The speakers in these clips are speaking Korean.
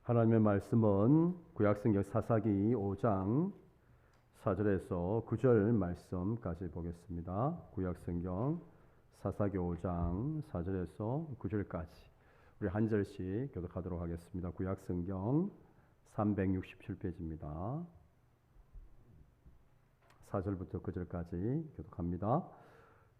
하나님의 말씀은 구약성경 사사기 5장 4절에서 9절 말씀까지 보겠습니다. 구약성경 사사기 5장 4절에서 9절까지 우리 한 절씩 교독하도록 하겠습니다. 구약성경 367페이지입니다. 4절부터 9절까지 교독합니다.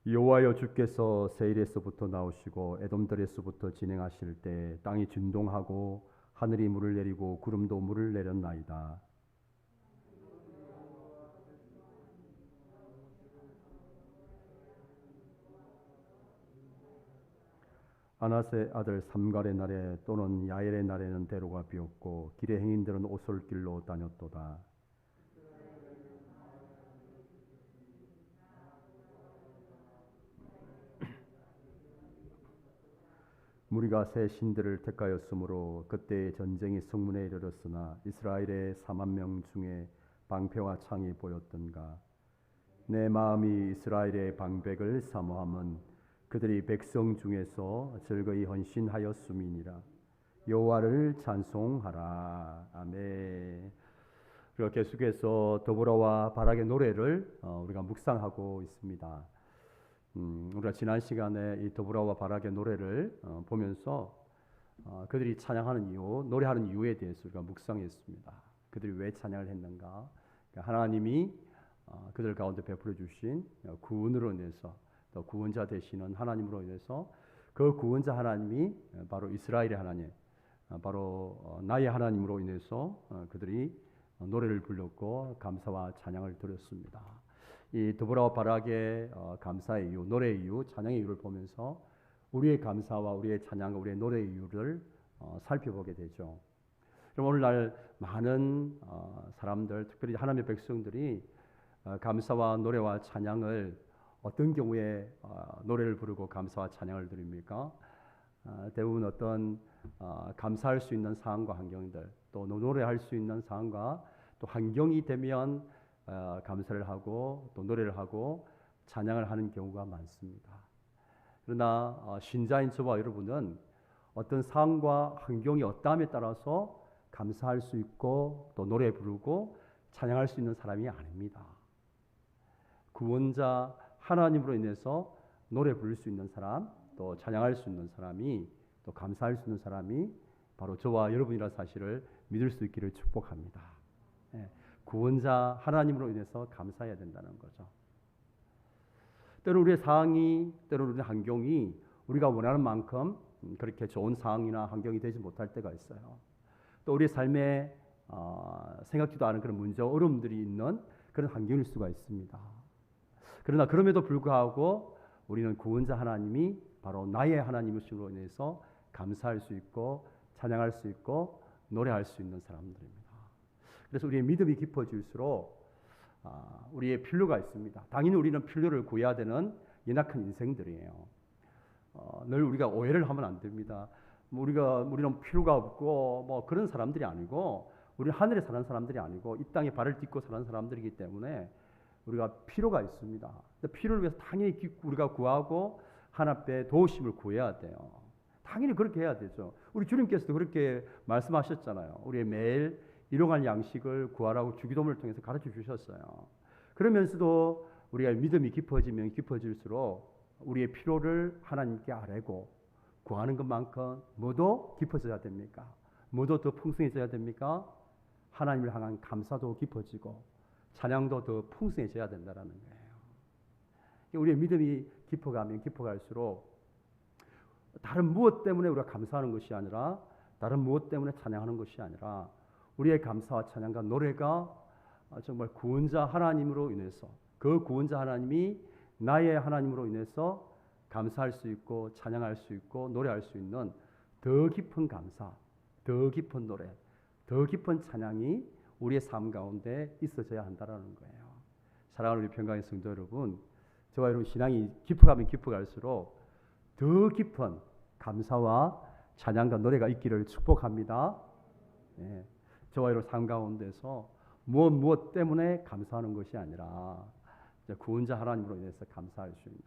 여호와여, 주께서 세일에서부터 나오시고 에돔들에서부터 진행하실 때 땅이 진동하고 하늘이 물을 내리고 구름도 물을 내렸나이다. 아낫의 아들 삼갈의 날에 또는 야엘의 날에는 대로가 비었고 길의 행인들은 오솔길로 다녔도다. 무리가 새 신들을 택하였으므로 그때의 전쟁이 성문에 이르렀으나 이스라엘의 4만 명 중에 방패와 창이 보였던가. 내 마음이 이스라엘의 방백을 사모함은 그들이 백성 중에서 즐거이 헌신하였음이니라. 여호와를 찬송하라. 아멘. 그리고 계속해서 더불어와 바락의 노래를 우리가 묵상하고 있습니다. 우리가 지난 시간에 이 더불어와 바락의 노래를 보면서 그들이 찬양하는 이유, 노래하는 이유에 대해서 우리가 묵상했습니다. 그들이 왜 찬양을 했는가? 그러니까 하나님이 그들 가운데 베풀어 주신 구원으로 인해서, 또 구원자 되시는 하나님으로 인해서 그 구원자 하나님이 바로 이스라엘의 하나님, 바로 나의 하나님으로 인해서 그들이 노래를 불렀고 감사와 찬양을 드렸습니다. 이 더불어와 바락의 감사의 이유, 노래의 이유, 찬양의 이유를 보면서 우리의 감사와 우리의 찬양과 우리의 노래의 이유를 살펴보게 되죠. 그럼 오늘날 많은 사람들, 특별히 하나님의 백성들이 감사와 노래와 찬양을 어떤 경우에 노래를 부르고 감사와 찬양을 드립니까? 대부분 어떤 감사할 수 있는 상황과 환경들, 또 노래할 수 있는 상황과 또 환경이 되면 감사를 하고 또 노래를 하고 찬양을 하는 경우가 많습니다. 그러나 신자인 저와 여러분은 어떤 상황과 환경이 어떠함에 따라서 감사할 수 있고 또 노래 부르고 찬양할 수 있는 사람이 아닙니다. 구원자 하나님으로 인해서 노래 부를 수 있는 사람, 또 찬양할 수 있는 사람이, 또 감사할 수 있는 사람이 바로 저와 여러분이라는 사실을 믿을 수 있기를 축복합니다. 구원자 하나님으로 인해서 감사해야 된다는 거죠. 때로 우리의 상황이, 때로 우리의 환경이 우리가 원하는 만큼 그렇게 좋은 상황이나 환경이 되지 못할 때가 있어요. 또 우리의 삶에 생각지도 않은 그런 문제와 어려움들이 있는 그런 환경일 수가 있습니다. 그러나 그럼에도 불구하고 우리는 구원자 하나님이 바로 나의 하나님이심으로 인해서 감사할 수 있고 찬양할 수 있고 노래할 수 있는 사람들입니다. 그래서 우리의 믿음이 깊어질수록 우리의 필요가 있습니다. 당연히 우리는 필요를 구해야 되는 연약한 인생들이에요. 늘 우리가 오해를 하면 안 됩니다. 우리는 필요가 없고 뭐 그런 사람들이 아니고, 우리는 하늘에 사는 사람들이 아니고 이 땅에 발을 딛고 사는 사람들이기 때문에 우리가 필요가 있습니다. 필요를 위해서 당연히 우리가 구하고 하나님 앞에 도우심을 구해야 돼요. 당연히 그렇게 해야 되죠. 우리 주님께서도 그렇게 말씀하셨잖아요. 우리의 매일 일용할 양식을 구하라고 주기도문을 통해서 가르쳐 주셨어요. 그러면서도 우리가 믿음이 깊어지면 깊어질수록 우리의 필요를 하나님께 아뢰고 구하는 것만큼 뭐도 깊어져야 됩니까? 뭐도 더 풍성해져야 됩니까? 하나님을 향한 감사도 깊어지고 찬양도 더 풍성해져야 된다는 거예요. 우리의 믿음이 깊어가면 깊어갈수록 다른 무엇 때문에 우리가 감사하는 것이 아니라, 다른 무엇 때문에 찬양하는 것이 아니라 우리의 감사와 찬양과 노래가 정말 구원자 하나님으로 인해서, 그 구원자 하나님이 나의 하나님으로 인해서 감사할 수 있고 찬양할 수 있고 노래할 수 있는 더 깊은 감사, 더 깊은 노래, 더 깊은 찬양이 우리의 삶 가운데 있어져야 한다는 거예요. 사랑하는 우리 평강의 성도 여러분, 저와 여러분 신앙이 깊어가면 깊어갈수록 더 깊은 감사와 찬양과 노래가 있기를 축복합니다. 저와 여러분 삶 가운데서 무엇 때문에 감사하는 것이 아니라 구원자 하나님으로 인해서 감사할 수 있는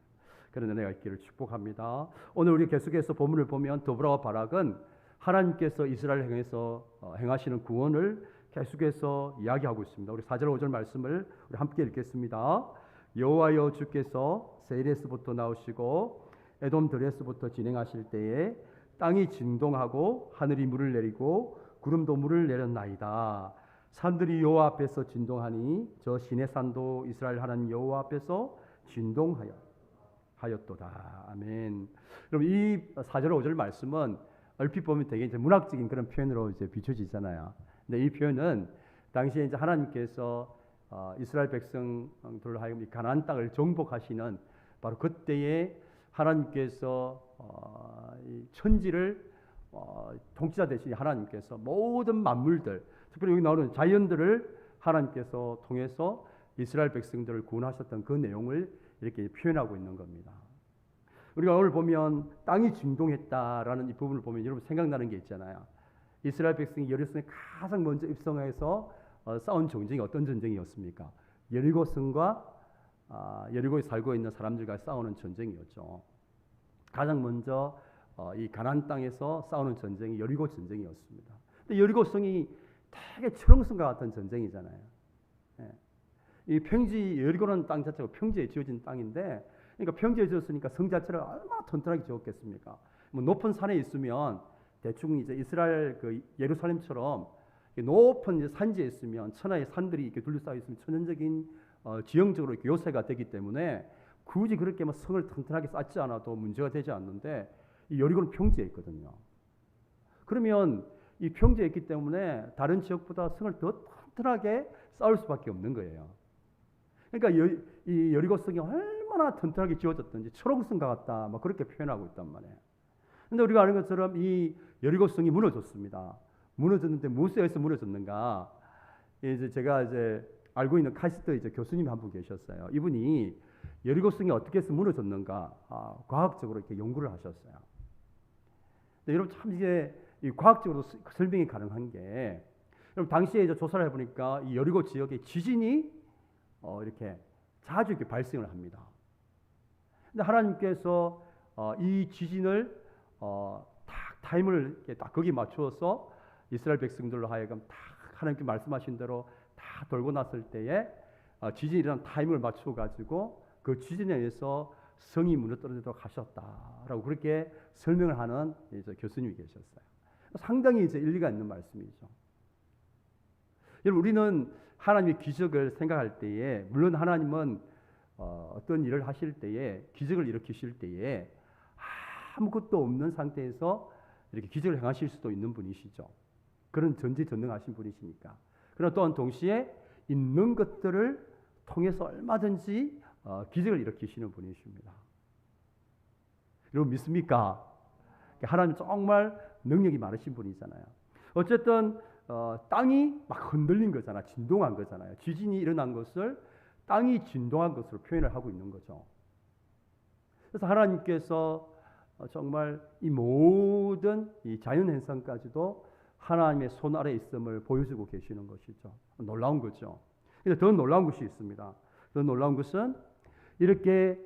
그런 은혜가 있기를 축복합니다. 오늘 우리 계속해서 본문을 보면 더불어와 바락은 하나님께서 이스라엘을 향해서 행하시는 구원을 계속해서 이야기하고 있습니다. 우리 4절 5절 말씀을 우리 함께 읽겠습니다. 여호와여 주께서 세일에스부터 나오시고 에돔 드레스부터 진행하실 때에 땅이 진동하고 하늘이 물을 내리고 구름도 물을 내렸나이다. 산들이 여호와 앞에서 진동하니 저 시내 산도 이스라엘 하나님 여호와 앞에서 진동하였도다. 아멘. 그럼 이 4절 5절 말씀은 얼핏 보면 되게 이제 문학적인 그런 표현으로 이제 비춰지잖아요. 근데 이 표현은 당시에 이제 하나님께서 이스라엘 백성들로 하여금 이 가나안 땅을 정복하시는 바로 그때에 하나님께서 이 천지를 통치자 되신 하나님께서 모든 만물들, 특별히 여기 나오는 자연들을 하나님께서 통해서 이스라엘 백성들을 구원하셨던 그 내용을 이렇게 표현하고 있는 겁니다. 우리가 오늘 보면 땅이 진동했다라는 이 부분을 보면 여러분 생각나는 게 있잖아요. 이스라엘 백성이 여리고성에 가장 먼저 입성해서 싸운 전쟁이 어떤 전쟁이었습니까? 여리고성과 여리고에 살고 있는 사람들과 싸우는 전쟁이었죠. 가장 먼저 이 가나안 땅에서 싸우는 전쟁이 여리고 전쟁이었습니다. 근데 여리고성이 되게 철옹성과 같은 전쟁이잖아요. 예. 이 평지 여리고라는 땅 자체가 평지에 지어진 땅인데, 그러니까 평지에 지었으니까 성 자체를 얼마나 튼튼하게 지었겠습니까? 뭐 높은 산에 있으면 대충 이제 이스라엘 그 예루살렘처럼 높은 이제 산지에 있으면 천하의 산들이 이렇게 둘러싸여 있으면 천연적인 지형적으로 이렇게 요새가 되기 때문에 굳이 그렇게 막 성을 튼튼하게 쌓지 않아도 문제가 되지 않는데, 이 여리고는 평지에 있거든요. 그러면 이 평지에 있기 때문에 다른 지역보다 성을 더 튼튼하게 쌓을 수밖에 없는 거예요. 그러니까 이 여리고성이 얼마나 튼튼하게 지어졌든지 철옹성과 같다, 막 그렇게 표현하고 있단 말이에요. 근데 우리가 아는 것처럼 이 여리고성이 무너졌습니다. 무너졌는데 무엇에 의해서 무너졌는가? 이제 제가 이제 알고 있는 카시트 이제 교수님이 한 분 계셨어요. 이분이 여리고성이 어떻게 해서 무너졌는가 과학적으로 이렇게 연구를 하셨어요. 근데 여러분 참 이게 이 과학적으로 설명이 가능한 게, 여러분 당시에 이제 조사를 해보니까 이 여리고 지역에 지진이 이렇게 자주 이렇게 발생을 합니다. 근데 하나님께서 이 지진을 딱 타임을 이렇게 딱 거기 맞추어서 이스라엘 백성들로 하여금 딱 하나님께 말씀하신 대로 다 돌고 났을 때에 지진이 일어난 타임을 맞추어 가지고 그 지진에 의해서 성이 무너뜨리도록 하셨다라고 그렇게 설명을 하는 이제 교수님이 계셨어요. 상당히 이제 일리가 있는 말씀이죠. 여러분 우리는 하나님의 기적을 생각할 때에, 물론 하나님은 어떤 일을 하실 때에, 기적을 일으키실 때에 아무것도 없는 상태에서 이렇게 기적을 행하실 수도 있는 분이시죠. 그런 전지전능하신 분이시니까. 그러나 또한 동시에 있는 것들을 통해서 얼마든지 기적을 일으키시는 분이십니다. 여러분 믿습니까? 하나님 정말 능력이 많으신 분이잖아요. 어쨌든 땅이 막 흔들린 거잖아. 진동한 거잖아요. 지진이 일어난 것을 땅이 진동한 것으로 표현을 하고 있는 거죠. 그래서 하나님께서 정말 이 모든 이 자연 현상까지도 하나님의 손 아래 있음을 보여주고 계시는 것이죠. 놀라운 거죠. 근데 더 놀라운 것이 있습니다. 더 놀라운 것은 이렇게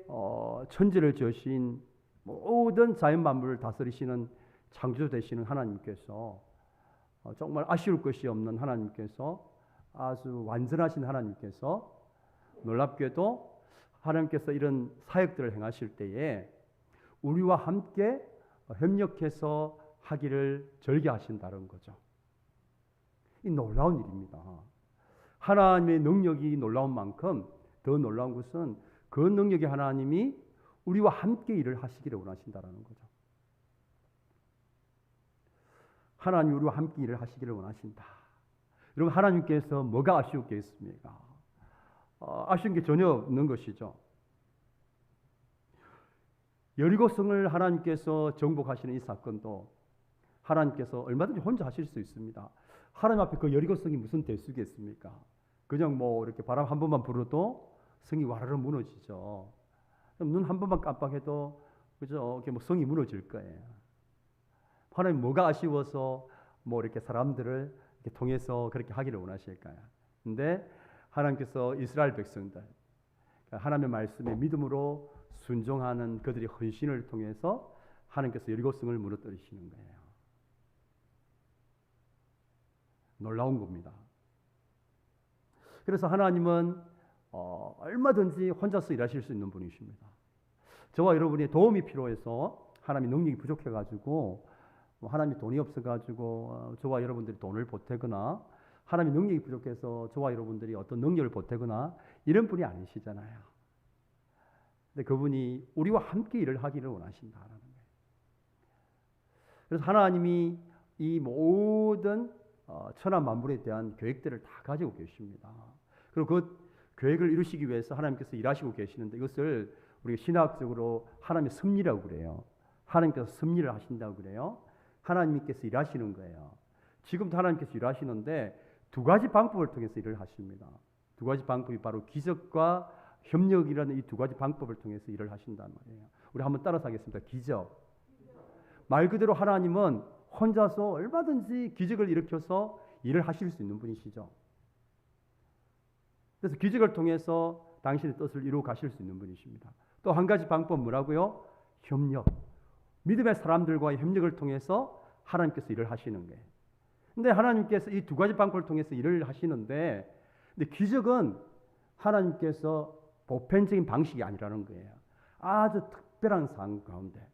천지를 지으신 모든 자연 만물을 다스리시는 창조주 되시는 하나님께서, 정말 아쉬울 것이 없는 하나님께서, 아주 완전하신 하나님께서 놀랍게도 하나님께서 이런 사역들을 행하실 때에 우리와 함께 협력해서 하기를 절개하신다는 거죠. 이 놀라운 일입니다. 하나님의 능력이 놀라운 만큼 더 놀라운 것은 그 능력의 하나님이 우리와 함께 일을 하시기를 원하신다는 거죠. 하나님 우리와 함께 일을 하시기를 원하신다. 여러분 하나님께서 뭐가 아쉬울 게 있습니까? 아쉬운 게 전혀 없는 것이죠. 여리고성을 하나님께서 정복하시는 이 사건도 하나님께서 얼마든지 혼자 하실 수 있습니다. 하나님 앞에 그 여리고성이 무슨 대수겠습니까? 그냥 뭐 이렇게 바람 한 번만 불어도 성이 와르르 무너지죠. 눈 한 번만 깜빡해도 그죠? 뭐 성이 무너질 거예요. 하나님 뭐가 아쉬워서 뭐 이렇게 사람들을 이렇게 통해서 그렇게 하기를 원하실까요? 근데 하나님께서 이스라엘 백성들, 하나님의 말씀에 믿음으로 순종하는 그들의 헌신을 통해서 하나님께서 여리고성을 무너뜨리시는 거예요. 놀라운 겁니다. 그래서 하나님은 얼마든지 혼자서 일하실 수 있는 분이십니다. 저와 여러분이 도움이 필요해서 하나님의 능력이 부족해가지고 하나님이 돈이 없어가지고 저와 여러분들이 돈을 보태거나 하나님의 능력이 부족해서 저와 여러분들이 어떤 능력을 보태거나 이런 분이 아니시잖아요. 근데 그분이 우리와 함께 일을 하기를 원하신다라는 거예요. 그래서 하나님이 이 모든 천하 만물에 대한 계획들을 다 가지고 계십니다. 그리고 그 계획을 이루시기 위해서 하나님께서 일하시고 계시는데 이것을 우리가 신학적으로 하나님의 섭리라고 그래요. 하나님께서 섭리를 하신다고 그래요. 하나님께서 일하시는 거예요. 지금도 하나님께서 일하시는데 두 가지 방법을 통해서 일을 하십니다. 두 가지 방법이 바로 기적과 협력이라는 이 두 가지 방법을 통해서 일을 하신단 말이에요. 우리 한번 따라서 하겠습니다. 기적. 말 그대로 하나님은 혼자서 얼마든지 기적을 일으켜서 일을 하실 수 있는 분이시죠. 그래서 기적을 통해서 당신의 뜻을 이루어 가실 수 있는 분이십니다. 또 한 가지 방법 뭐라고요? 협력. 믿음의 사람들과의 협력을 통해서 하나님께서 일을 하시는 거예요. 근데 하나님께서 이 두 가지 방법을 통해서 일을 하시는데 근데 기적은 하나님께서 보편적인 방식이 아니라는 거예요. 아주 특별한 상황 가운데.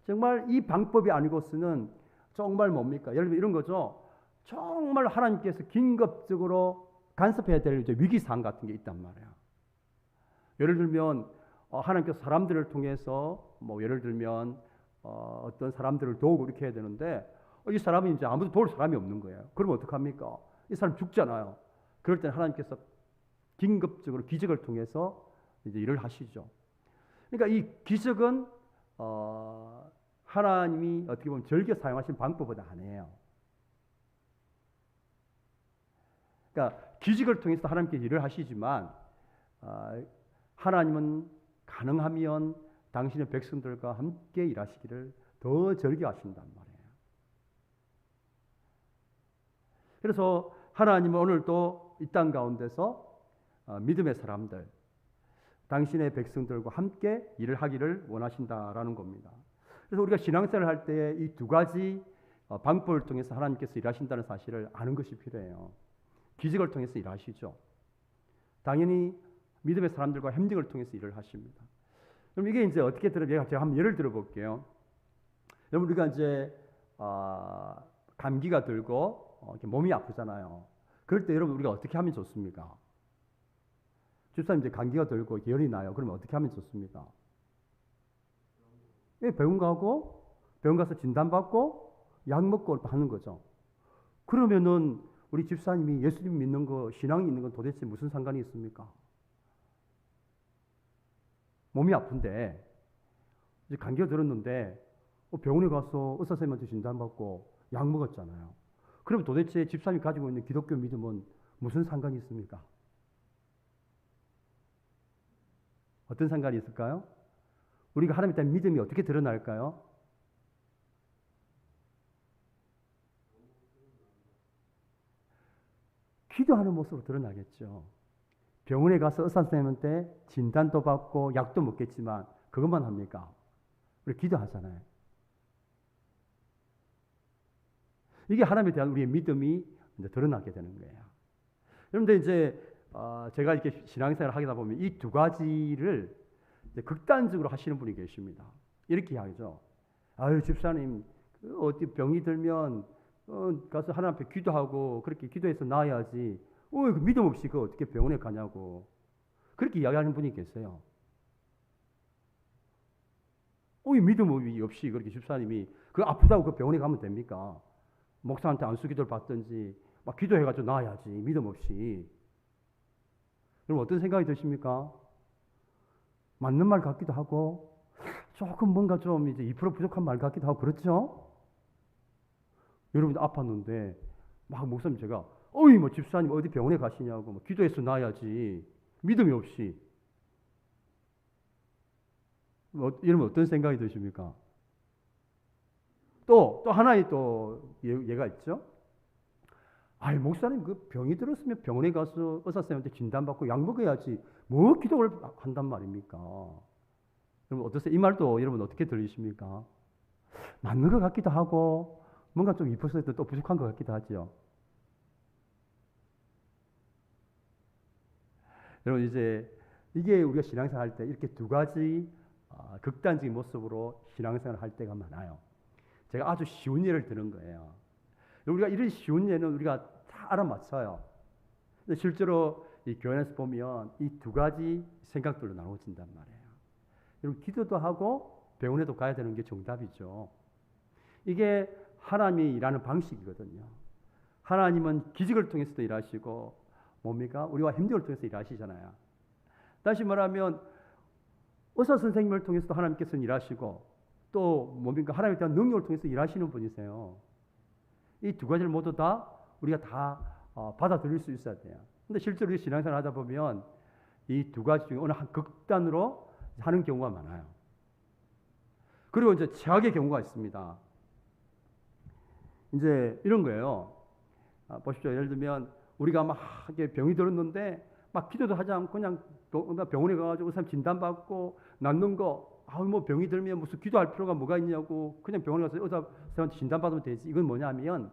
정말 이 방법이 아니고서는 정말 뭡니까? 예를 들면 이런 거죠. 정말 하나님께서 긴급적으로 간섭해야 될 위기 상황 같은 게 있단 말이에요. 예를 들면 하나님께서 사람들을 통해서 예를 들면 어떤 사람들을 도우고 이렇게 해야 되는데 이 사람이 이제 아무도 도울 사람이 없는 거예요. 그러면 어떡합니까? 이 사람 죽잖아요. 그럴 때는 하나님께서 긴급적으로 기적을 통해서 이제 일을 하시죠. 그러니까 이 기적은 하나님이 어떻게 보면 즐겨 사용하신 방법은 아니에요. 그러니까 기적을 통해서 하나님께 일을 하시지만 하나님은 가능하면 당신의 백성들과 함께 일하시기를 더 즐겨 하신단 말이에요. 그래서 하나님은 오늘도 이 땅 가운데서 믿음의 사람들, 당신의 백성들과 함께 일을 하기를 원하신다라는 겁니다. 그래서 우리가 신앙생활을 할 때 이 두 가지 방법을 통해서 하나님께서 일하신다는 사실을 아는 것이 필요해요. 기적을 통해서 일하시죠. 당연히 믿음의 사람들과 협력을 통해서 일을 하십니다. 그럼 이게 이제 어떻게 제가 한번 예를 들어 볼게요. 여러분 우리가 이제 감기가 들고 이렇게 몸이 아프잖아요. 그럴 때 여러분 우리가 어떻게 하면 좋습니까? 집사님 이제 감기가 들고 열이 나요. 그러면 어떻게 하면 좋습니까? 병원 가서 진단받고 약 먹고 하는 거죠. 그러면은 우리 집사님이 예수님 믿는 거, 신앙이 있는 건 도대체 무슨 상관이 있습니까? 몸이 아픈데 이제 감기가 들었는데 병원에 가서 의사 선생님한테 진단받고 약 먹었잖아요. 그럼 도대체 집사님이 가지고 있는 기독교 믿음은 무슨 상관이 있습니까? 어떤 상관이 있을까요? 우리가 하나님에 대한 믿음이 어떻게 드러날까요? 기도하는 모습으로 드러나겠죠. 병원에 가서 의사 선생님한테 진단도 받고 약도 먹겠지만 그것만 합니까? 우리 기도하잖아요. 이게 하나님에 대한 우리의 믿음이 이제 드러나게 되는 거예요. 그런데 이제 제가 이렇게 신앙생활을 하다 보면 이 두 가지를 이제 극단적으로 하시는 분이 계십니다. 이렇게 하죠. 아유 집사님 어디 병이 들면 가서 하나님 앞에 기도하고 그렇게 기도해서 나아야지. 그 믿음 없이 그 어떻게 병원에 가냐고. 그렇게 이야기하는 분이 계세요. 믿음 없이 그렇게 집사님이 그 아프다고 그 병원에 가면 됩니까? 목사한테 안수 기도를 받든지 막 기도해가지고 나아야지. 믿음 없이. 그럼 어떤 생각이 드십니까? 맞는 말 같기도 하고 조금 뭔가 좀 이제 2% 부족한 말 같기도 하고 그렇죠? 여러분들 아팠는데 막 목사님 제가 뭐 집사님 어디 병원에 가시냐고 뭐 기도해서 나아야지. 믿음이 없이. 이러면 어떤 생각이 드십니까? 또 하나의 또 예가 있죠. 목사님 그 병이 들었으면 병원에 가서 의사 선생님한테 진단받고 약 먹어야지 뭐 기도를 한단 말입니까? 여러분 어떠세요? 이 말도 여러분 어떻게 들리십니까? 맞는 것 같기도 하고 뭔가 좀 2%또 부족한 것 같기도 하죠. 여러분 이제 이게 우리가 신앙생활 할 때 이렇게 두 가지 극단적인 모습으로 신앙생활을 할 때가 많아요. 제가 아주 쉬운 예를 드는 거예요. 우리가 이런 쉬운 예는 우리가 다 알아맞혀요. 근데 실제로 이 교회에서 보면 이 두 가지 생각들로 나눠진단 말이에요. 여러분 기도도 하고 병원에도 가야 되는 게 정답이죠. 이게 하나님이 일하는 방식이거든요. 하나님은 기적을 통해서도 일하시고 뭡니까? 우리와 힘듦을 통해서 일하시잖아요. 다시 말하면 의사 선생님을 통해서도 하나님께서는 일하시고 또 뭡니까? 하나님에 대한 능력을 통해서 일하시는 분이세요. 이 두 가지를 모두 다 우리가 다 받아들일 수 있어야 돼요. 근데 실제로 우리 신앙생활 하다 보면 이 두 가지 중에 어느 한 극단으로 하는 경우가 많아요. 그리고 이제 최악의 경우가 있습니다. 이제 이런 거예요. 보십시오. 예를 들면 우리가 막 병이 들었는데 막 기도도 하지 않고 그냥 병원에 가가지고 사람 진단받고 낫는 거, 뭐 병이 들면 무슨 기도할 필요가 뭐가 있냐고 그냥 병원에 가서 의사 선생님한테 진단받으면 되지. 이건 뭐냐면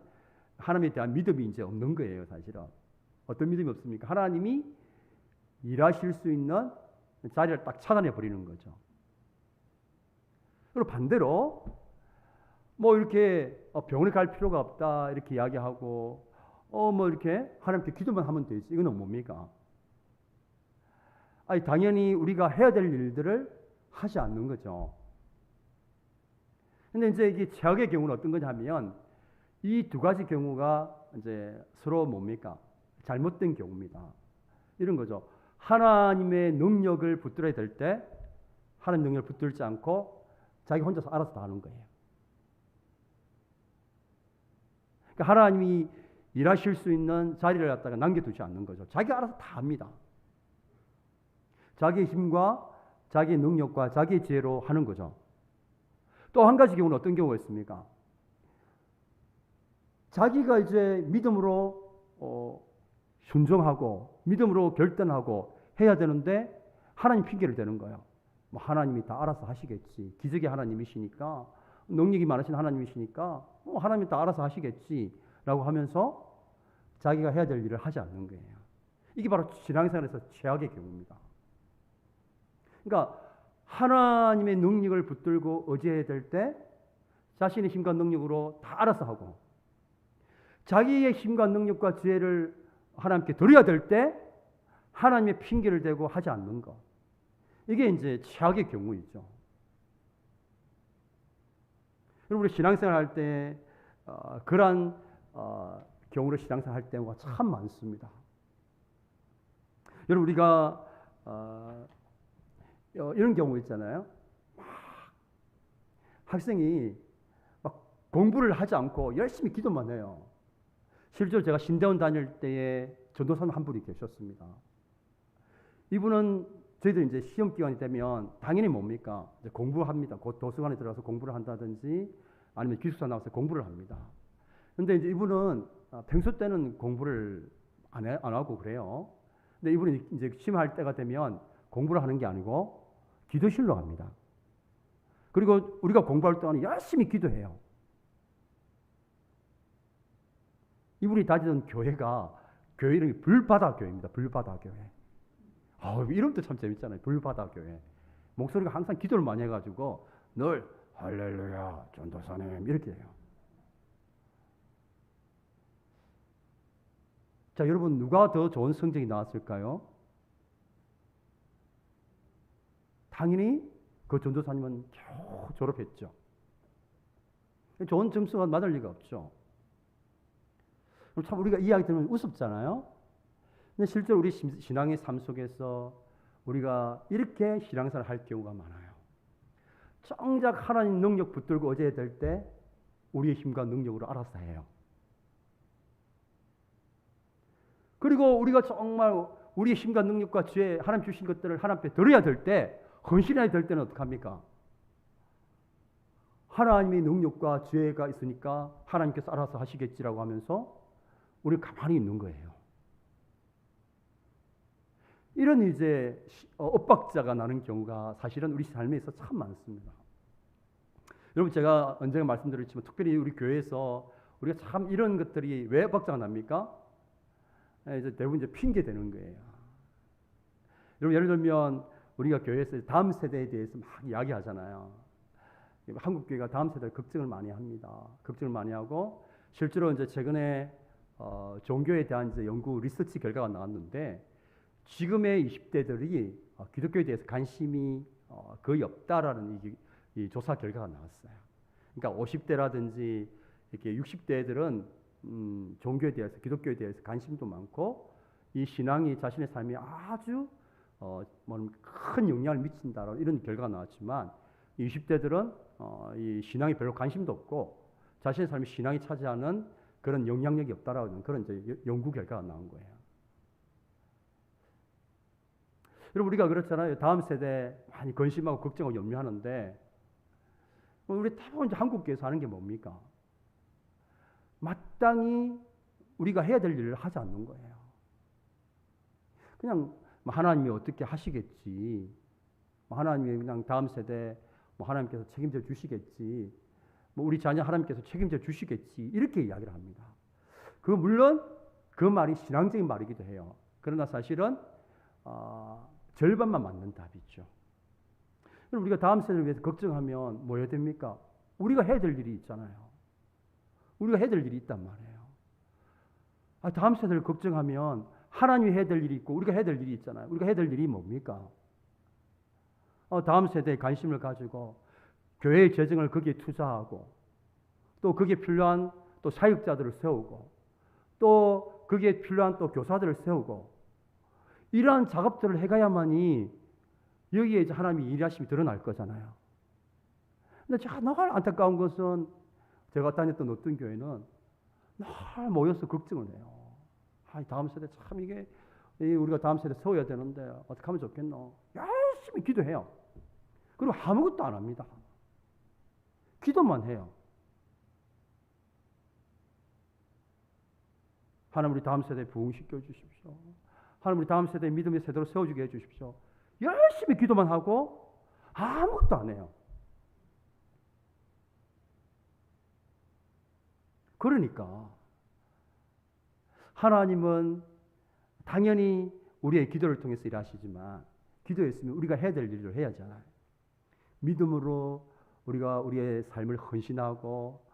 하나님에 대한 믿음이 이제 없는 거예요, 사실은. 어떤 믿음이 없습니까? 하나님이 일하실 수 있는 자리를 딱 차단해 버리는 거죠. 그리고 반대로 뭐 이렇게 병원에 갈 필요가 없다 이렇게 이야기하고 뭐 이렇게 하나님께 기도만 하면 되지. 이거는 뭡니까? 아니 당연히 우리가 해야 될 일들을 하지 않는 거죠. 근데 이제 이게 최악의 경우는 어떤 거냐면 이 두 가지 경우가 이제 서로 뭡니까? 잘못된 경우입니다. 이런 거죠. 하나님의 능력을 붙들어야 될 때 하나님 능력을 붙들지 않고 자기 혼자서 알아서 다 하는 거예요. 그러니까 하나님이 일하실 수 있는 자리를 갖다가 남겨두지 않는 거죠. 자기가 알아서 다 합니다. 자기의 힘과 자기의 능력과 자기의 지혜로 하는 거죠. 또 한 가지 경우는 어떤 경우가 있습니까? 자기가 이제 믿음으로 순종하고 믿음으로 결단하고 해야 되는데 하나님 핑계를 대는 거예요. 뭐 하나님이 다 알아서 하시겠지. 기적의 하나님이시니까 능력이 많으신 하나님이시니까 하나님이 다 알아서 하시겠지라고 하면서 자기가 해야 될 일을 하지 않는 거예요. 이게 바로 신앙생활에서 최악의 경우입니다. 그러니까 하나님의 능력을 붙들고 의지해야 될 때 자신의 힘과 능력으로 다 알아서 하고 자기의 힘과 능력과 지혜를 하나님께 드려야 될 때 하나님의 핑계를 대고 하지 않는 것. 이게 이제 최악의 경우이죠. 여러분 우리 신앙생활 할 때 그러한 경우로 신앙생활 할 때가 참 많습니다. 여러분 우리가 이런 경우 있잖아요. 학생이 막 공부를 하지 않고 열심히 기도만 해요. 실제로 제가 신대원 다닐 때에 전도사님 한 분이 계셨습니다. 이분은 저희들 이제 시험 기간이 되면 당연히 뭡니까? 이제 공부합니다. 곧 도서관에 들어가서 공부를 한다든지 아니면 기숙사 나와서 공부를 합니다. 근데 이제 이분은 평소 때는 공부를 안 하고 그래요. 근데 이분은 이제 시험할 때가 되면 공부를 하는 게 아니고 기도실로 갑니다. 그리고 우리가 공부할 동안 열심히 기도해요. 이분이 다니던 교회가 교회 이름이 불바다 교회입니다. 불바다 교회. 이름도 참 재밌잖아요. 불바다 교회. 목소리가 항상 기도를 많이 해가지고 늘 할렐루야 전도사님 이렇게 해요. 자, 여러분 누가 더 좋은 성적이 나왔을까요? 당연히 그 전도사님은 졸업했죠. 좋은 점수가 맞을 리가 없죠. 참 우리가 이야기 들으면 우습잖아요. 근데 실제로 우리 신앙의 삶 속에서 우리가 이렇게 신앙생활을 할 경우가 많아요. 정작 하나님 능력 붙들고 의지해야 될 때 우리의 힘과 능력으로 알아서 해요. 그리고 우리가 정말 우리의 힘과 능력과 지혜, 하나님 주신 것들을 하나님 앞에 드려야 될 때, 헌신해야 될 때는 어떡합니까? 하나님의 능력과 지혜가 있으니까 하나님께서 알아서 하시겠지라고 하면서 우리 가만히 있는 거예요. 이런 이제 엇박자가 나는 경우가 사실은 우리 삶에서 참 많습니다. 여러분 제가 언젠가 말씀드렸지만 특별히 우리 교회에서 우리가 참 이런 것들이 왜 엇박자가 납니까? 이제 대부분 이제 핑계 대는 거예요. 여러분 예를 들면 우리가 교회에서 다음 세대에 대해서 막 이야기하잖아요. 한국 교회가 다음 세대를 걱정을 많이 합니다. 걱정을 많이 하고 실제로 이제 최근에 종교에 대한 이제 연구 리서치 결과가 나왔는데 지금의 20대들이 기독교에 대해서 관심이 거의 없다라는 이 조사 결과가 나왔어요. 그러니까 50대라든지 이렇게 60대들은 종교에 대해서 기독교에 대해서 관심도 많고 이 신앙이 자신의 삶에 아주 큰 영향을 미친다라는 이런 결과가 나왔지만 20대들은 이 신앙에 별로 관심도 없고 자신의 삶에 신앙이 차지하는 그런 영향력이 없다라는 그런 이제 연구 결과가 나온 거예요. 여러분 우리가 그렇잖아요. 다음 세대 많이 관심하고 걱정하고 염려하는데 우리 대부분 이제 한국교회에서 하는 게 뭡니까? 마땅히 우리가 해야 될 일을 하지 않는 거예요. 그냥 하나님이 어떻게 하시겠지. 하나님이 그냥 다음 세대 하나님께서 책임져 주시겠지. 우리 자녀 하나님께서 책임져 주시겠지. 이렇게 이야기를 합니다. 물론 그 말이 신앙적인 말이기도 해요. 그러나 사실은 절반만 맞는 답이죠. 우리가 다음 세대를 위해서 걱정하면 뭐 해야 됩니까? 우리가 해야 될 일이 있잖아요. 우리가 해야 될 일이 있단 말이에요. 다음 세대를 걱정하면 하나님이 해야 될 일이 있고 우리가 해야 될 일이 있잖아요. 우리가 해야 될 일이 뭡니까? 다음 세대에 관심을 가지고 교회의 재정을 거기에 투자하고 또 거기에 필요한 또 사역자들을 세우고 또 거기에 필요한 또 교사들을 세우고 이러한 작업들을 해가야만이 여기에 이제 하나님의 일하심이 드러날 거잖아요. 근데 제가 너무 안타까운 것은 제가 다녔던 어떤 교회는 늘 모여서 걱정을 해요. 다음 세대 참 이게 우리가 다음 세대 세워야 되는데 어떻게 하면 좋겠노? 열심히 기도해요. 그리고 아무것도 안 합니다. 기도만 해요. 하나님 우리 다음 세대에 부흥시켜 주십시오. 하나님 우리 다음 세대에 믿음의 세대로 세워주게 해주십시오. 열심히 기도만 하고 아무것도 안 해요. 그러니까 하나님은 당연히 우리의 기도를 통해서 일하시지만 기도했으면 우리가 해야 될 일을 해야 하잖아요. 믿음으로 우리가 우리의 삶을 헌신하고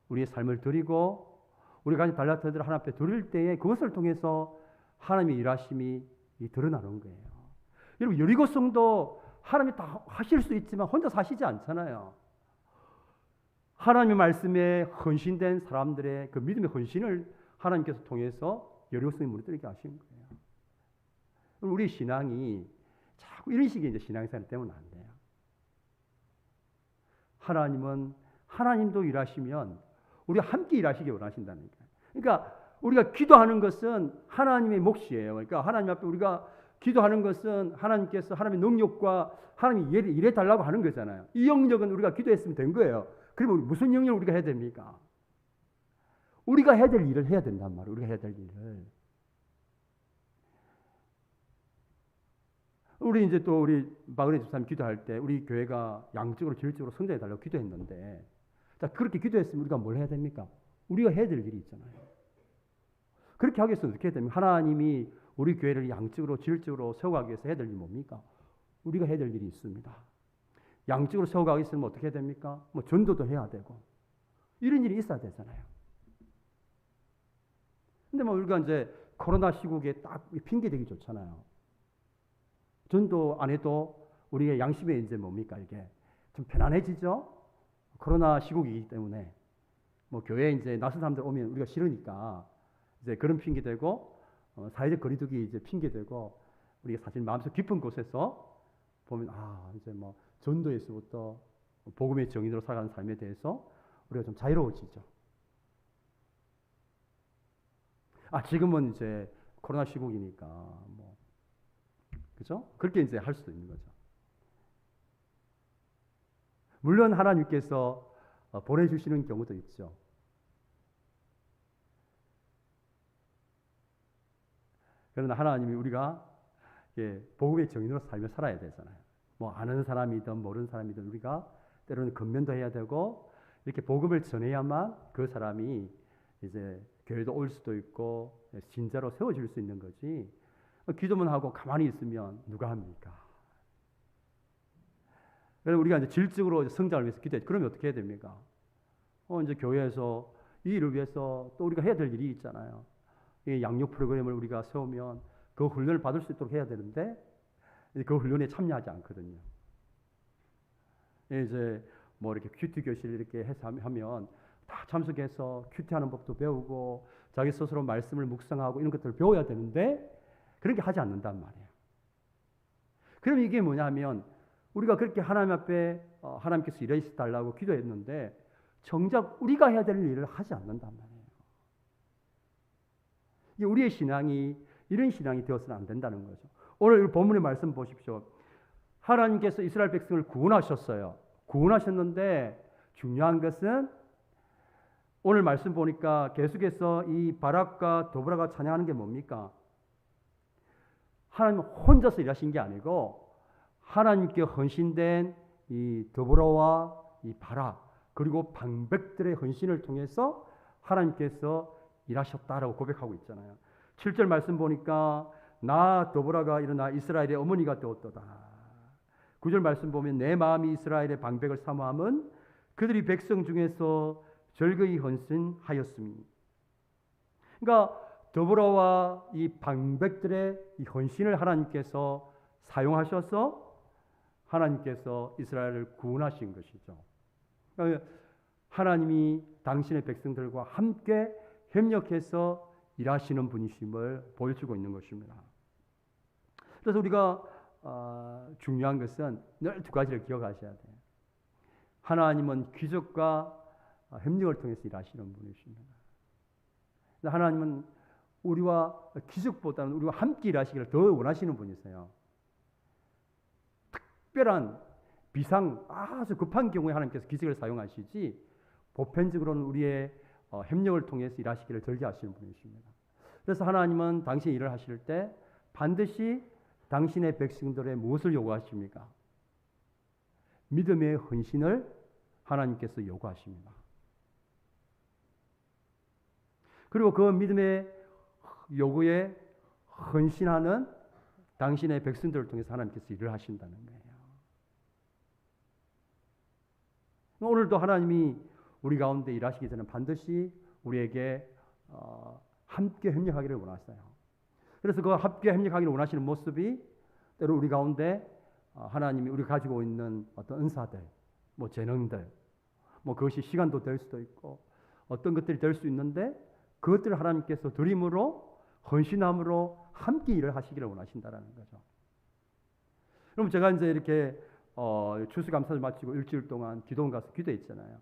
우리의 삶을 드리고 우리가 가진 달란트들을 하나님 앞에 드릴 때에 그것을 통해서 하나님의 일하심이 드러나는 거예요. 여러분 여리고성도 하나님이 다 하실 수 있지만 혼자 사시지 않잖아요. 하나님의 말씀에 헌신된 사람들의 그 믿음의 헌신을 하나님께서 통해서 여리고성에 무너뜨리게 하신 거예요. 우리 신앙이 자꾸 이런 식의 이제 신앙생활 때문에 안 돼요. 하나님은 하나님도 일하시면 우리가 함께 일하시기 원하신다는 거예요. 그러니까 우리가 기도하는 것은 하나님의 몫이에요. 그러니까 하나님 앞에 우리가 기도하는 것은 하나님께서 하나님의 능력과 하나님이 일해 달라고 하는 거잖아요. 이 영역은 우리가 기도했으면 된 거예요. 그러면 무슨 영역을 우리가 해야 됩니까? 우리가 해야 될 일을 해야 된단 말이에요. 우리가 해야 될 일을. 우리 이제 또 우리 박은혜 집사님 기도할 때 우리 교회가 양적으로 질적으로 성장해 달라고 기도했는데 자 그렇게 기도했으면 우리가 뭘 해야 됩니까? 우리가 해야 될 일이 있잖아요. 그렇게 하기 위해서 어떻게 해야 됩니까? 하나님이 우리 교회를 양적으로 질적으로 세워가기 위해서 해야 될 일이 뭡니까? 우리가 해야 될 일이 있습니다. 양적으로 세워가기 위해서는 어떻게 해야 됩니까? 전도도 해야 되고 이런 일이 있어야 되잖아요. 근데 우리가 이제 코로나 시국에 딱 핑계 대기 좋잖아요. 전도 안 해도 우리의 양심에 이제 뭡니까? 이게 좀 편안해지죠? 코로나 시국이기 때문에 교회에 이제 낯선 사람들 오면 우리가 싫으니까 이제 그런 핑계 대고 사회적 거리두기 이제 핑계 대고 우리가 사실 마음속 깊은 곳에서 보면 이제 전도에서부터 복음의 정인으로 살아가는 삶에 대해서 우리가 좀 자유로워지죠. 지금은 이제 코로나 시국이니까 그죠? 그렇게 이제 할 수도 있는 거죠. 물론 하나님께서 보내주시는 경우도 있죠. 그러나 하나님이 우리가 복음의 정인으로 살며 살아야 되잖아요. 아는 사람이든 모르는 사람이든 우리가 때로는 건면도 해야 되고 이렇게 복음을 전해야만 그 사람이 이제 교회도 올 수도 있고 진짜로 세워질 수 있는 거지. 기도만 하고 가만히 있으면 누가 합니까? 그래서 우리가 이제 질적으로 성장을 위해서 기도해. 그러면 어떻게 해야 됩니까? 이제 교회에서 이 일을 위해서 또 우리가 해야 될 일이 있잖아요. 이 양육 프로그램을 우리가 세우면 그 훈련을 받을 수 있도록 해야 되는데 그 훈련에 참여하지 않거든요. 이제 뭐 이렇게 큐티 교실 이렇게 해서 하면 다 참석해서 큐티하는 법도 배우고 자기 스스로 말씀을 묵상하고 이런 것들을 배워야 되는데 그런 게 하지 않는단 말이에요. 그럼 이게 뭐냐면 우리가 그렇게 하나님 앞에 하나님께서 일하시 달라고 기도했는데 정작 우리가 해야 될 일을 하지 않는단 말이에요. 이게 우리의 신앙이 이런 신앙이 되어서는 안 된다는 거죠. 오늘 본문의 말씀 보십시오. 하나님께서 이스라엘 백성을 구원하셨어요. 구원하셨는데 중요한 것은 오늘 말씀 보니까 계속해서 이 바락과 도브라가 찬양하는 게 뭡니까? 하나님 혼자서 일하신 게 아니고 하나님께 헌신된 이 도브라와 이 바락 그리고 방백들의 헌신을 통해서 하나님께서 일하셨다라고 고백하고 있잖아요. 7절 말씀 보니까 나 도브라가 일어나 이스라엘의 어머니가 되었도다. 9절 말씀 보면 내 마음이 이스라엘의 방백을 사모함은 그들이 백성 중에서 절거히 헌신하였음이. 그러니까 도브라와 이 방백들의 이 헌신을 하나님께서 사용하셔서 하나님께서 이스라엘을 구원하신 것이죠. 그러니까 하나님이 당신의 백성들과 함께 협력해서 일하시는 분이심을 보여주고 있는 것입니다. 그래서 우리가 중요한 것은 늘 두 가지를 기억하셔야 돼요. 하나님은 기적과 협력을 통해서 일하시는 분이십니다. 하나님은 우리와 기적보다는 우리와 함께 일하시기를 더 원하시는 분이세요. 특별한 비상 아주 급한 경우에 하나님께서 기적을 사용하시지 보편적으로는 우리의 협력을 통해서 일하시기를 절개 하시는 분이십니다. 그래서 하나님은 당신이 일을 하실 때 반드시 당신의 백성들의 무엇을 요구하십니까? 믿음의 헌신을 하나님께서 요구하십니다. 그리고 그 믿음의 요구에 헌신하는 당신의 백성들을 통해서 하나님께서 일을 하신다는 거예요. 오늘도 하나님이 우리 가운데 일하시기 전에 반드시 우리에게 함께 협력하기를 원하세요. 그래서 그 함께 협력하기를 원하시는 모습이 때로 우리 가운데 하나님이 우리가 가지고 있는 어떤 은사들, 뭐 재능들, 뭐 그것이 시간도 될 수도 있고 어떤 것들이 될 수 있는데 그것들을 하나님께서 드림으로 헌신함으로 함께 일을 하시기를 원하신다라는 거죠. 그럼 제가 이제 이렇게 추수감사를 마치고 일주일 동안 기도원 가서 기도했잖아요.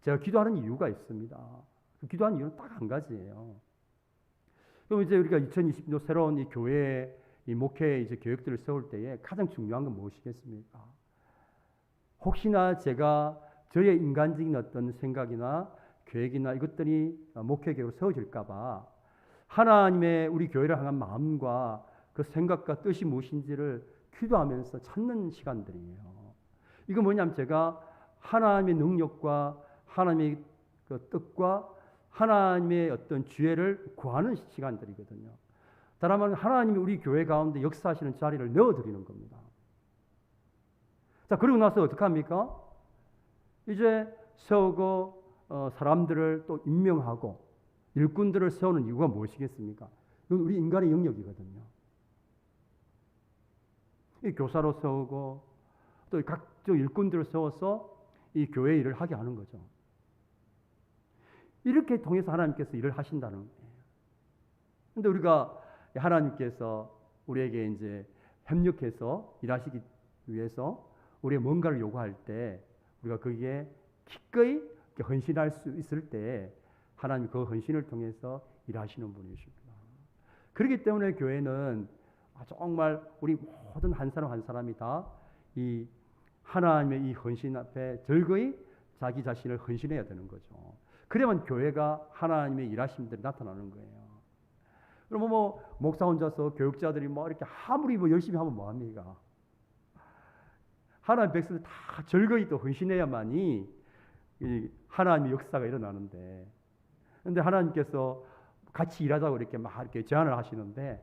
제가 기도하는 이유가 있습니다. 그 기도하는 이유는 딱 한 가지예요. 그럼 이제 우리가 2020년 새로운 이 교회 이 목회 이제 계획들을 세울 때에 가장 중요한 건 무엇이겠습니까? 혹시나 제가 저의 인간적인 어떤 생각이나 계획이나 이것들이 목회 계획으로 세워질까봐 하나님의 우리 교회를 향한 마음과 그 생각과 뜻이 무엇인지를 기도하면서 찾는 시간들이에요. 이거 뭐냐면 제가 하나님의 능력과 하나님의 그 뜻과 하나님의 어떤 지혜를 구하는 시간들이거든요. 다만 하나님이 우리 교회 가운데 역사하시는 자리를 넣어드리는 겁니다. 자, 그러고 나서 어떻게 합니까? 이제 세우고 사람들을 또 임명하고 일꾼들을 세우는 이유가 무엇이겠습니까? 이건 우리 인간의 영역이거든요. 이 교사로 세우고 또 각종 일꾼들을 세워서 이 교회 일을 하게 하는 거죠. 이렇게 통해서 하나님께서 일을 하신다는 거예요. 그런데 우리가 하나님께서 우리에게 이제 협력해서 일하시기 위해서 우리의 뭔가를 요구할 때 우리가 거기에 기꺼이 헌신할 수 있을 때 하나님 그 헌신을 통해서 일하시는 분이십니다. 그렇기 때문에 교회는 정말 우리 모든 한 사람 한 사람이 다 이 하나님의 이 헌신 앞에 절거히 자기 자신을 헌신해야 되는 거죠. 그러면 교회가 하나님의 일하심들이 나타나는 거예요. 그러면 뭐 목사 혼자서 교육자들이 뭐 이렇게 아무리 뭐 열심히 하면 뭐 합니까? 하나님 백성들 다 절거히 또 헌신해야만이 이 하나님의 역사가 일어나는데, 그런데 하나님께서 같이 일하자고 이렇게 막 이렇게 제안을 하시는데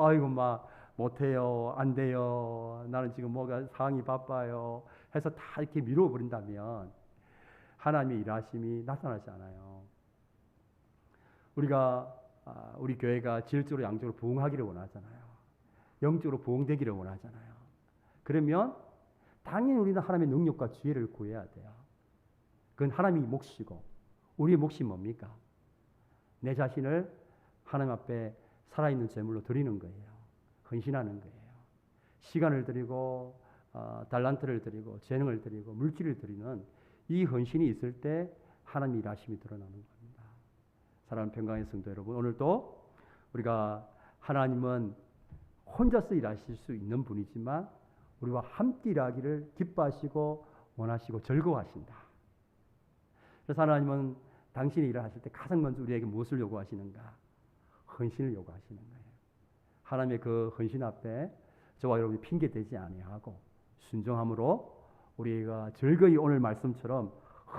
아이고 막 못해요, 안 돼요, 나는 지금 뭐가 상황이 바빠요 해서 다 이렇게 미루어 버린다면 하나님의 일하심이 나타나지 않아요. 우리 교회가 질적으로 양적으로 부흥하기를 원하잖아요. 영적으로 부흥되기를 원하잖아요. 그러면 당연히 우리는 하나님의 능력과 지혜를 구해야 돼요. 그건 하나님이 몫이고 우리의 몫이 뭡니까? 내 자신을 하나님 앞에 살아있는 제물로 드리는 거예요. 헌신하는 거예요. 시간을 드리고 달란트를 드리고 재능을 드리고 물질을 드리는 이 헌신이 있을 때 하나님의 일하심이 드러나는 겁니다. 사랑하는 평강의 성도 여러분, 오늘도 우리가 하나님은 혼자서 일하실 수 있는 분이지만 우리와 함께 일하기를 기뻐하시고 원하시고 즐거워하신다. 그래서 하나님은 당신이 일을 하실 때 가장 먼저 우리에게 무엇을 요구하시는가? 헌신을 요구하시는 거예요. 하나님의 그 헌신 앞에 저와 여러분이 핑계대지 아니하고 순종함으로 우리가 즐거이 오늘 말씀처럼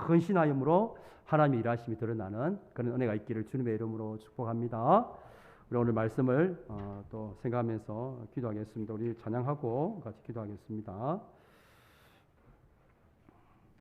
헌신하여으로 하나님의 일하심이 드러나는 그런 은혜가 있기를 주님의 이름으로 축복합니다. 우리 오늘 말씀을 또 생각하면서 기도하겠습니다. 우리 찬양하고 같이 기도하겠습니다.